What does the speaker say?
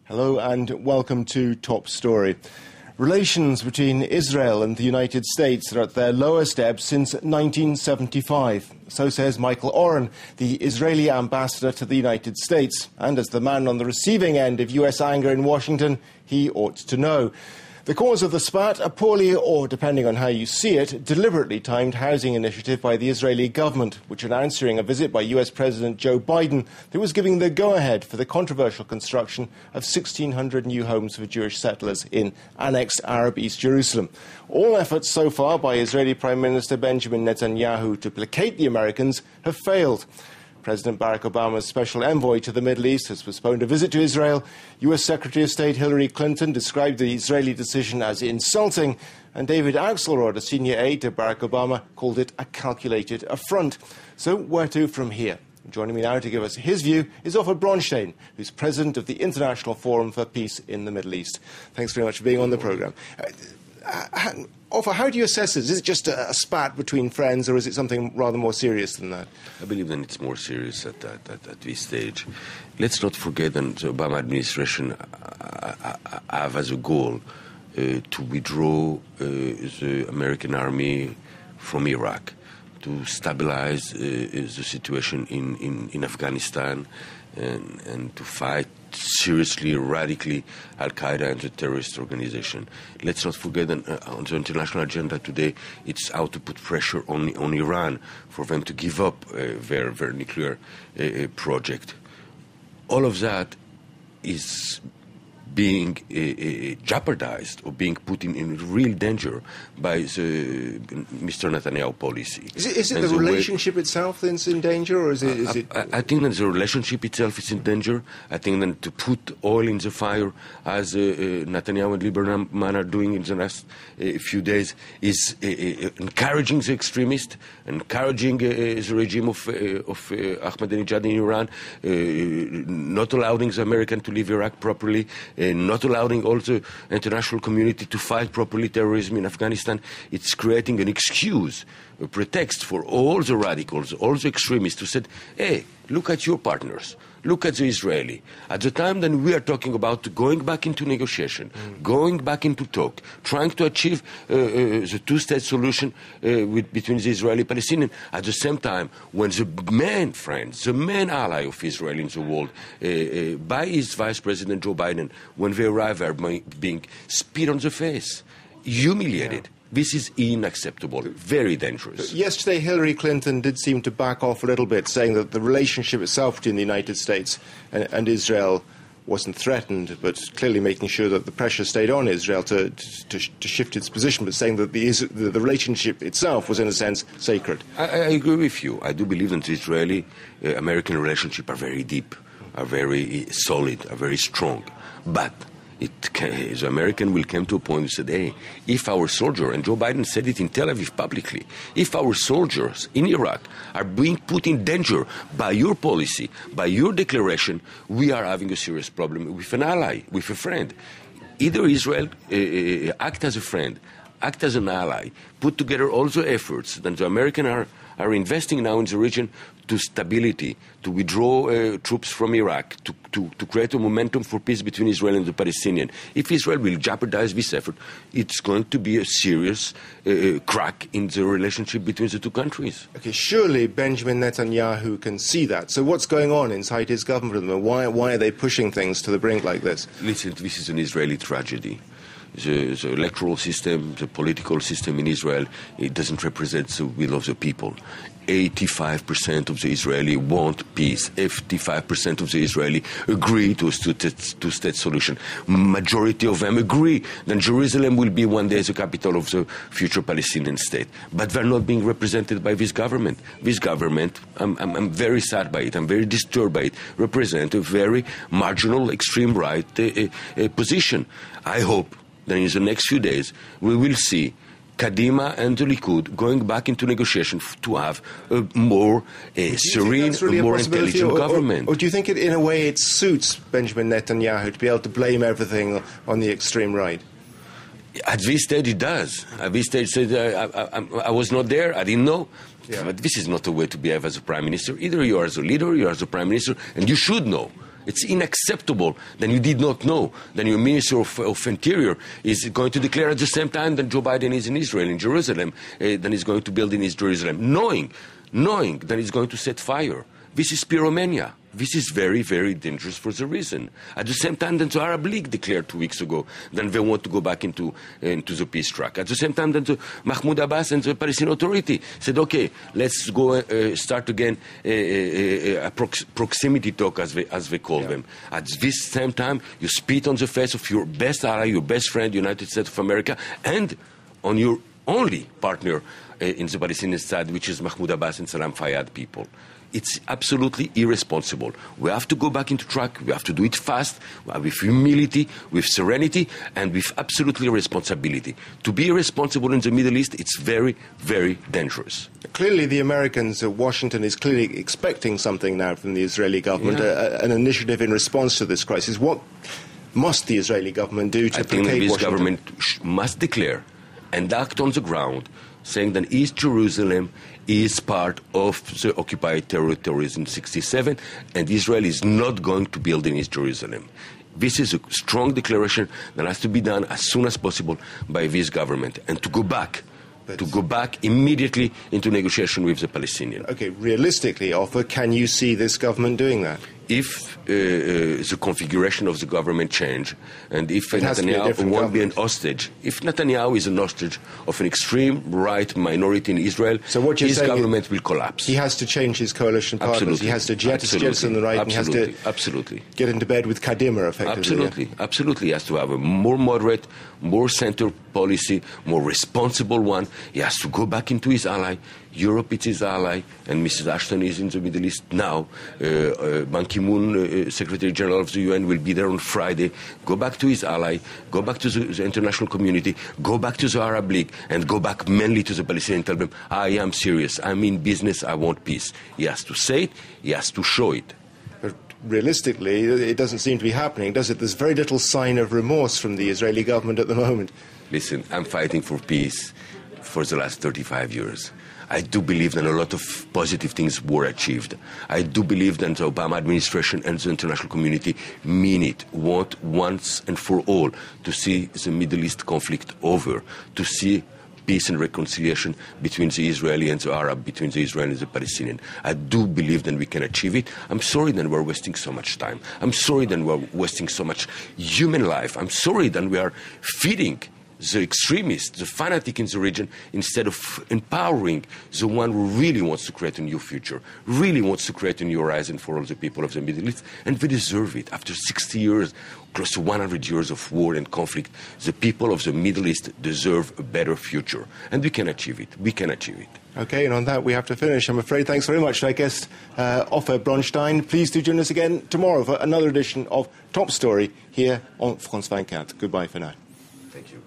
Hello and welcome to Top Story. Relations between Israel and the United States are at their lowest ebb since 1975. So says Michael Oren, the Israeli ambassador to the United States. And as the man on the receiving end of US anger in Washington, he ought to know. The cause of the spat, a poorly, or depending on how you see it, deliberately timed housing initiative by the Israeli government, which announced during a visit by US President Joe Biden that was giving the go-ahead for the controversial construction of 1,600 new homes for Jewish settlers in annexed Arab East Jerusalem. All efforts so far by Israeli Prime Minister Benjamin Netanyahu to placate the Americans have failed. President Barack Obama's special envoy to the Middle East has postponed a visit to Israel. US Secretary of State Hillary Clinton described the Israeli decision as insulting, and David Axelrod, a senior aide to Barack Obama, called it a calculated affront. So where to from here? Joining me now to give us his view is Ofer Bronchtein, who's president of the International Forum for Peace in the Middle East. Thanks very much for being on the programme. Ofer, how do you assess this? Is it just a spat between friends, or is it something rather more serious than that? I believe that it's more serious at this stage. Let's not forget that the Obama administration have as a goal to withdraw the American army from Iraq, to stabilize the situation in Afghanistan, and to fight seriously, radically, Al-Qaeda and the terrorist organization. Let's not forget that on the international agenda today, it's how to put pressure on Iran for them to give up their nuclear project. All of that is being jeopardized or being put in real danger by the Mr. Netanyahu policy. Is it the relationship itself that's in danger, or is it? I think that the relationship itself is in danger. I think that to put oil in the fire, as Netanyahu and Lieberman are doing in the last few days, is encouraging the extremists, encouraging the regime of Ahmadinejad in Iran, not allowing the Americans to leave Iraq properly, not allowing all the international community to fight properly terrorism in Afghanistan. It's creating an excuse, a pretext for all the radicals, all the extremists to say, hey, look at your partners, look at the Israeli. At the time then we are talking about going back into negotiation, going back into talk, trying to achieve the two-state solution between the Israeli and Palestinian. At the same time, when the main friend, the main ally of Israel in the world, by his Vice President Joe Biden, when they arrive, are being spit on the face, humiliated. Yeah. This is unacceptable, very dangerous. Yesterday, Hillary Clinton did seem to back off a little bit, saying that the relationship itself between the United States and Israel wasn't threatened, but clearly making sure that the pressure stayed on Israel to shift its position, but saying that the relationship itself was, in a sense, sacred. I agree with you. I do believe that the Israeli-American relationship are very deep, are very solid, are very strong. But the American will come to a point and say, hey, if our soldier, and Joe Biden said it in Tel Aviv publicly, if our soldiers in Iraq are being put in danger by your policy, by your declaration, we are having a serious problem with an ally, with a friend. Either Israel act as a friend, act as an ally, put together all the efforts that the Americans are investing now in the region to stability, to withdraw troops from Iraq, to create a momentum for peace between Israel and the Palestinians. If Israel will jeopardize this effort, it's going to be a serious crack in the relationship between the two countries. Okay, surely Benjamin Netanyahu can see that. So what's going on inside his government? Why are they pushing things to the brink like this? Listen, this is an Israeli tragedy. The electoral system, the political system in Israel, it doesn't represent the will of the people. 85% of the Israeli want peace. 85% of the Israeli agree to a two-state solution. Majority of them agree that Jerusalem will be one day the capital of the future Palestinian state. But they're not being represented by this government. This government, I'm very sad by it, I'm very disturbed by it, represent a very marginal, extreme right position. I hope that in the next few days we will see Kadima and the Likud going back into negotiation to have a more serene, really more intelligent government. Or do you think, in a way, it suits Benjamin Netanyahu to be able to blame everything on the extreme right? At this stage, it does. At this stage, I was not there. I didn't know. Yeah. But this is not a way to behave as a prime minister. Either you are as a leader, you are as a prime minister, and you should know. It's unacceptable that you did not know that your Minister of Interior is going to declare at the same time that Joe Biden is in Israel, in Jerusalem, that he's going to build in Jerusalem, knowing that he's going to set fire. This is pyromania. This is very, very dangerous for the reason. At the same time that the Arab League declared 2 weeks ago that they want to go back into the peace track. At the same time that Mahmoud Abbas and the Palestinian Authority said, okay, let's go start again a proximity talk, as they call them. At this same time, you spit on the face of your best ally, your best friend, the United States of America, and on your only partner in the Palestinian side, which is Mahmoud Abbas and Salam Fayyad people. It's absolutely irresponsible. We have to go back into track. We have to do it fast, with humility, with serenity, and with absolutely responsibility. To be irresponsible in the Middle East, it's very, very dangerous. Clearly, the Americans, Washington is clearly expecting something now from the Israeli government, an initiative in response to this crisis. What must the Israeli government do to placate Washington? I think this government must declare and act on the ground, saying that East Jerusalem is part of the occupied territories in 1967, and Israel is not going to build in East Jerusalem. This is a strong declaration that has to be done as soon as possible by this government, and to go back immediately into negotiation with the Palestinians. Okay, realistically, Ofer, can you see this government doing that? If the configuration of the government change, and if Netanyahu won't be an hostage, if Netanyahu is an hostage of an extreme right minority in Israel, so what you're his saying government will collapse. He has to change his coalition partners. Absolutely. He has to jettison the right, and he has to get into bed with Kadima, effectively. Absolutely. He has to have a more moderate, more center policy, more responsible one. He has to go back into his ally. Europe is his ally, and Mrs. Ashton is in the Middle East now. Ban Ki-moon, Secretary General of the UN, will be there on Friday. Go back to his ally, go back to the international community, go back to the Arab League, and go back mainly to the Palestinians and tell them, I am serious, I'm in business, I want peace. He has to say it, he has to show it. But realistically, it doesn't seem to be happening, does it? There's very little sign of remorse from the Israeli government at the moment. Listen, I'm fighting for peace for the last 35 years. I do believe that a lot of positive things were achieved. I do believe that the Obama administration and the international community mean it, want once and for all to see the Middle East conflict over, to see peace and reconciliation between the Israeli and the Arab, between the Israeli and the Palestinian. I do believe that we can achieve it. I'm sorry that we're wasting so much time. I'm sorry that we're wasting so much human life. I'm sorry that we are feeding the extremists, the fanatic in the region, instead of empowering the one who really wants to create a new future, really wants to create a new horizon for all the people of the Middle East, and they deserve it. After 60 years, close to 100 years of war and conflict, the people of the Middle East deserve a better future, and we can achieve it. We can achieve it. Okay, and on that we have to finish, I'm afraid. Thanks very much to our guest, Ofer Bronchtein. Please do join us again tomorrow for another edition of Top Story here on France 24. Goodbye for now. Thank you.